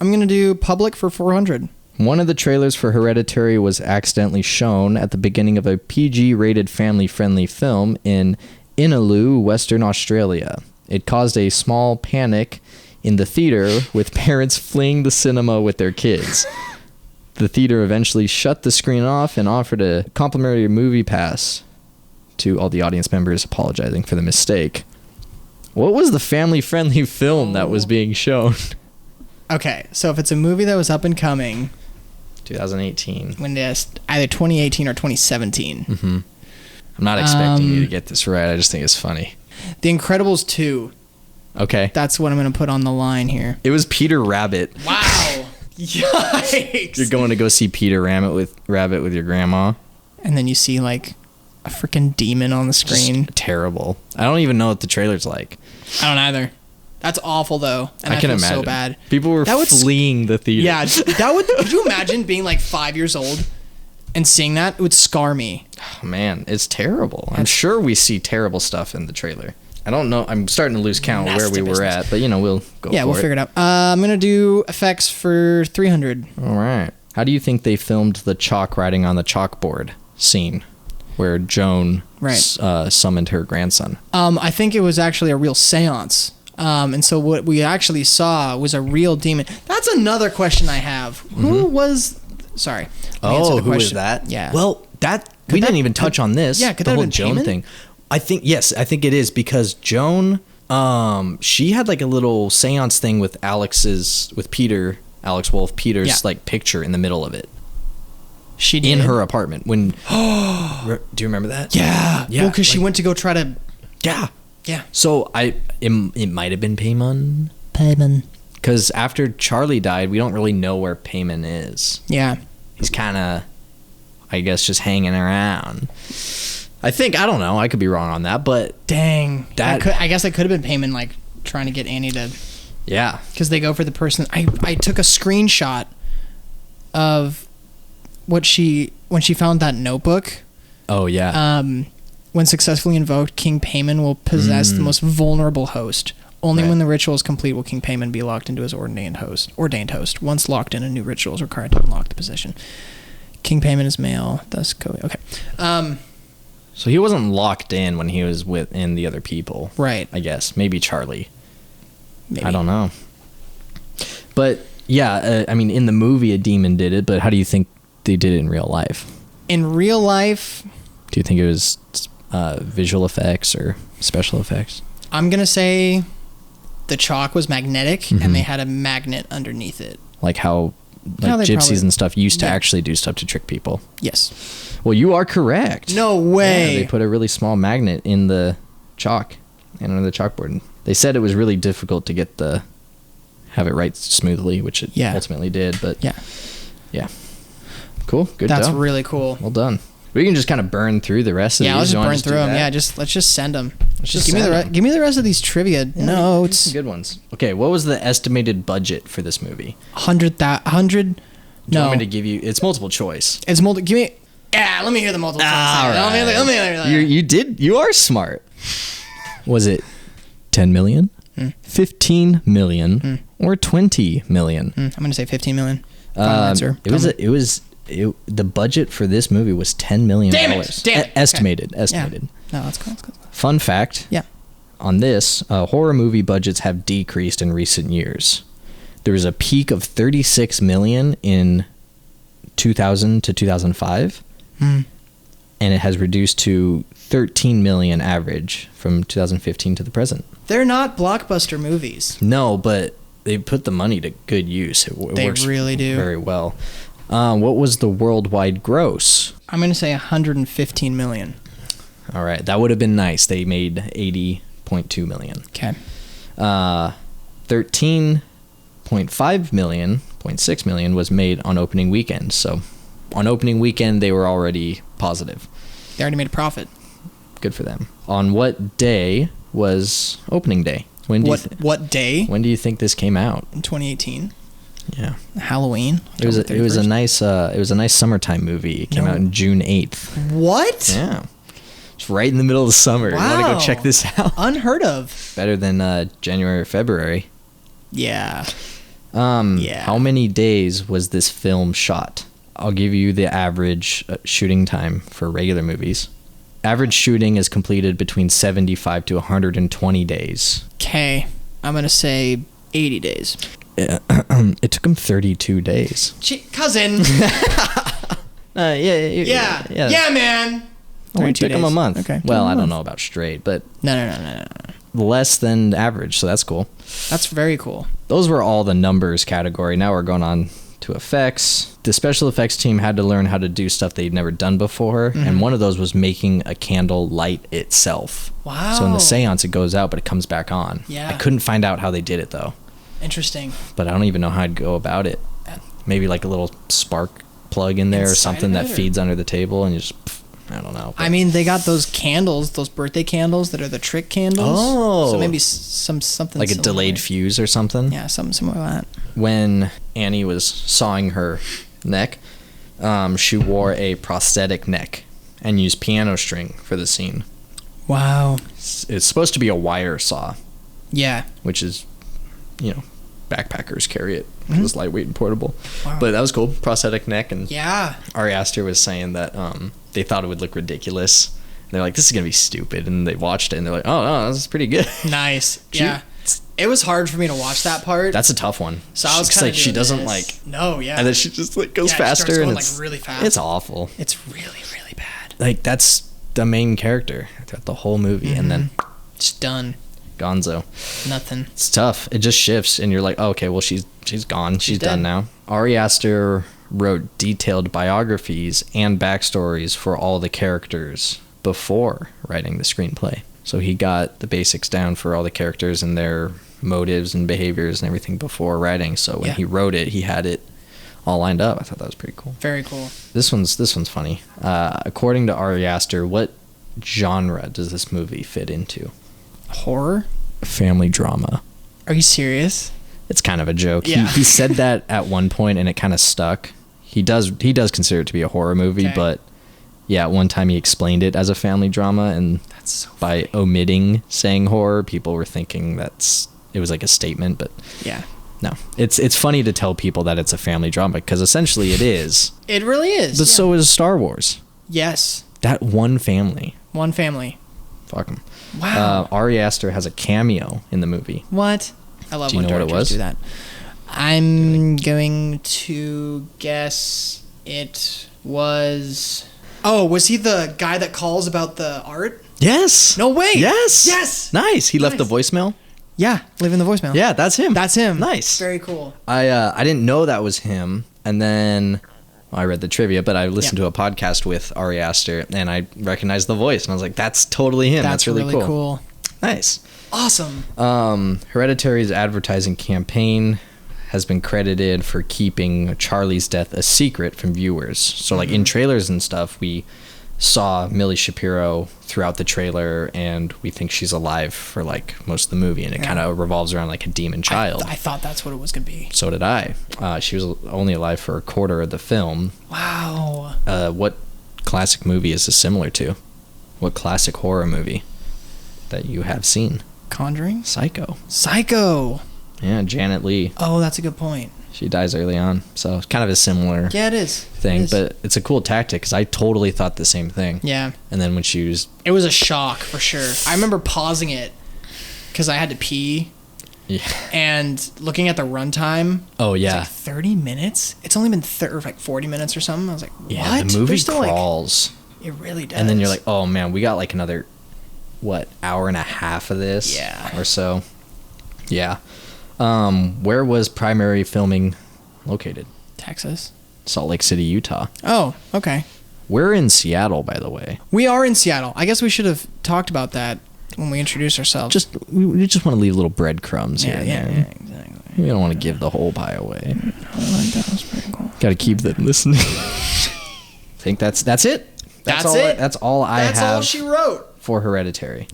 I'm going to do Public for 400. One of the trailers for Hereditary was accidentally shown at the beginning of a PG-rated family-friendly film in Inaloo, Western Australia. It caused a small panic in the theater, with parents fleeing the cinema with their kids. The theater eventually shut the screen off and offered a complimentary movie pass to all the audience members, apologizing for the mistake. What was the family-friendly film that was being shown? Okay, so if it's a movie that was up and coming... 2018. When it's either 2018 or 2017. Mm-hmm. I'm not expecting you to get this right. I just think it's funny. The Incredibles 2. Okay. That's what I'm going to put on the line here. It was Peter Rabbit. Wow. Yikes. You're going to go see Peter Rabbit with your grandma. And then you see like a freaking demon on the screen. Just terrible. I don't even know what the trailer's like. I don't either. That's awful though. And I can imagine. So bad. People were fleeing the theater. Yeah, could you imagine being like 5 years old and seeing that? It would scar me. Oh, man, it's terrible. I'm sure we see terrible stuff in the trailer. I don't know. I'm starting to lose count where we were at, but we'll go. Yeah, we'll figure it out. I'm gonna do effects for 300. All right. How do you think they filmed the chalk writing on the chalkboard scene, where Joan summoned her grandson? I think it was actually a real seance. And so what we actually saw was a real demon. That's another question I have. Mm-hmm. Who was? Sorry. Who was that? Yeah. Well, we didn't even touch on this. Yeah, could the that whole have been Joan Payman? thing. I think it is, because Joan, she had like a little seance thing with Alex Wolf Peter's like picture in the middle of it. She did? In her apartment. When do you remember that? Yeah. Yeah. Well, because she went to go try to. Yeah. Yeah. So it might have been Payman. Because after Charlie died, we don't really know where Payman is. Yeah. He's kind of, I guess, just hanging around. I don't know. I could be wrong on that, but dang, I guess it could have been Payman like trying to get Annie to. Yeah. Because they go for the person. I took a screenshot of when she found that notebook. Oh yeah. When successfully invoked, King Payman will possess the most vulnerable host. Only when the ritual is complete will King Payman be locked into his ordained host. Once locked in, a new ritual is required to unlock the position. King Payman is male, thus okay. So he wasn't locked in when he was within the other people. Right. I guess. Maybe Charlie. Maybe. I don't know. But yeah, in the movie a demon did it, but how do you think they did it in real life? In real life... Do you think it was visual effects or special effects? I'm going to say the chalk was magnetic and they had a magnet underneath it. Like how gypsies and stuff used to actually do stuff to trick people. Yes. Well, you are correct. No way. Yeah, they put a really small magnet in the chalk and on the chalkboard. They said it was really difficult to have it write smoothly, which it ultimately did. But yeah. Cool. Good job. That's really cool. Well done. We can just kind of burn through the rest of these. Yeah, let's just burn through them. Yeah, let's just send them. Give me the rest of these trivia notes. Some good ones. Okay, what was the estimated budget for this movie? 100. Do you want me to give you? It's multiple choice. It's multiple. Give me. Yeah, let me hear the multiple choice. All right. You are smart. Was it 10 million, 15 million, or 20 million? I'm gonna say 15 million. Final answer. The budget for this movie was $10 million. Damn it. Estimated. Yeah. No, that's cool. Fun fact. Yeah. On this, horror movie budgets have decreased in recent years. There was a peak of $36 million in 2000 to 2005, and it has reduced to $13 million average from 2015 to the present. They're not blockbuster movies. No, but they put the money to good use. It works really do very well. What was the worldwide gross? I'm going to say 115 million. All right. That would have been nice. They made 80.2 million. Okay. 13.5 million, 0.6 million was made on opening weekend. So on opening weekend, they were already positive. They already made a profit. Good for them. On what day was opening day? What day? When do you think this came out? In 2018. Yeah. Halloween. It was a nice summertime movie. It came out on June 8th. What? Yeah. It's right in the middle of the summer. Wow. You want to go check this out? Unheard of. Better than January or February. Yeah. Yeah. How many days was this film shot? I'll give you the average shooting time for regular movies. Average shooting is completed between 75 to 120 days. Okay. I'm going to say 80 days. It took him 32 days. Cousin. Yeah, man. Oh, it took him a month. Okay. Well, I don't know about straight, but No. less than average, so that's cool. That's very cool. Those were all the numbers category. Now we're going on to effects. The special effects team had to learn how to do stuff they'd never done before, and one of those was making a candle light itself. Wow. So in the seance, it goes out, but it comes back on. Yeah. I couldn't find out how they did it, though. Interesting. But I don't even know how I'd go about it. Maybe like a little spark plug in there or something that feeds under the table, and you just... I don't know. I mean, they got those candles, those birthday candles that are the trick candles. Oh. So maybe something like a similar. delayed fuse or something? Yeah, something similar to that. When Annie was sawing her neck, she wore a prosthetic neck and used piano string for the scene. Wow. It's supposed to be a wire saw. Yeah. Which is, backpackers carry it. It was lightweight and portable. Wow. But that was cool. Prosthetic neck. And yeah. Ari Aster was saying that they thought it would look ridiculous. And they're like, this is going to be stupid. And they watched it and they're like, oh, no, this is pretty good. Nice. Yeah. It was hard for me to watch that part. That's a tough one. So I was kind of like, she doesn't No, yeah. And then she just goes she faster starts going, and it's really fast. It's awful. It's really, really bad. Like, that's the main character throughout the whole movie, and then it's done. Gonzo. Nothing. It's tough. It just shifts, and you're like, oh, okay, well, she's gone. She's done now. Ari Aster wrote detailed biographies and backstories for all the characters before writing the screenplay. So he got the basics down for all the characters and their motives and behaviors and everything before writing. So when he wrote it, he had it all lined up. I thought that was pretty cool. Very cool. This one's funny. According to Ari Aster, what genre does this movie fit into? Horror? Family drama. Are you serious? It's kind of a joke. Yeah. He said that at one point and it kind of stuck. He does consider it to be a horror movie, but yeah, at one time he explained it as a family drama, and that's so by omitting saying horror, people were thinking it was like a statement, but yeah. No. It's funny to tell people that it's a family drama because essentially it is. It really is. But so is Star Wars. Yes. That one family. One family. Fuck them. Wow. Ari Aster has a cameo in the movie. What? I love when directors do that. I'm going to guess it was... Oh, was he the guy that calls about the art? Yes. No way. Yes. Yes. Nice. He left the voicemail? Yeah, leaving the voicemail. Yeah, that's him. That's him. Nice. Very cool. I didn't know that was him, and then... I read the trivia, but I listened to a podcast with Ari Aster, and I recognized the voice, and I was like, that's totally him. That's really cool. Nice. Awesome. Hereditary's advertising campaign has been credited for keeping Charlie's death a secret from viewers. So, like, in trailers and stuff, we saw Millie Shapiro throughout the trailer, and we think she's alive for, like, most of the movie, and it kind of revolves around, like, a demon child. I thought that's what it was going to be. So did I. She was only alive for a quarter of the film. Wow. What classic movie is this similar to? What classic horror movie that you have seen? Conjuring? Psycho. Yeah, Janet Leigh. Oh, that's a good point. She dies early on, so it's kind of a similar it is. thing, but it's a cool tactic because I totally thought the same thing. Yeah. And then when she was... It was a shock, for sure. I remember pausing it because I had to pee. Yeah. And looking at the runtime. Oh, yeah. It's like 30 minutes? It's only been 40 minutes or something. I was like, what? Yeah, the movie crawls. It really does. And then you're like, oh, man, we got like another, hour and a half of this? Yeah. Or so. Yeah. Where was primary filming located? Texas. Salt Lake City, Utah. Oh, okay. We're in Seattle, by the way. We are in Seattle. I guess we should have talked about that when we introduced ourselves. We just want to leave little breadcrumbs here and there. Yeah, exactly. We don't want to give the whole pie away. I like that. Was pretty cool. Got to keep them listening. I think that's it. That's it. That's all I have. That's all she wrote For Hereditary.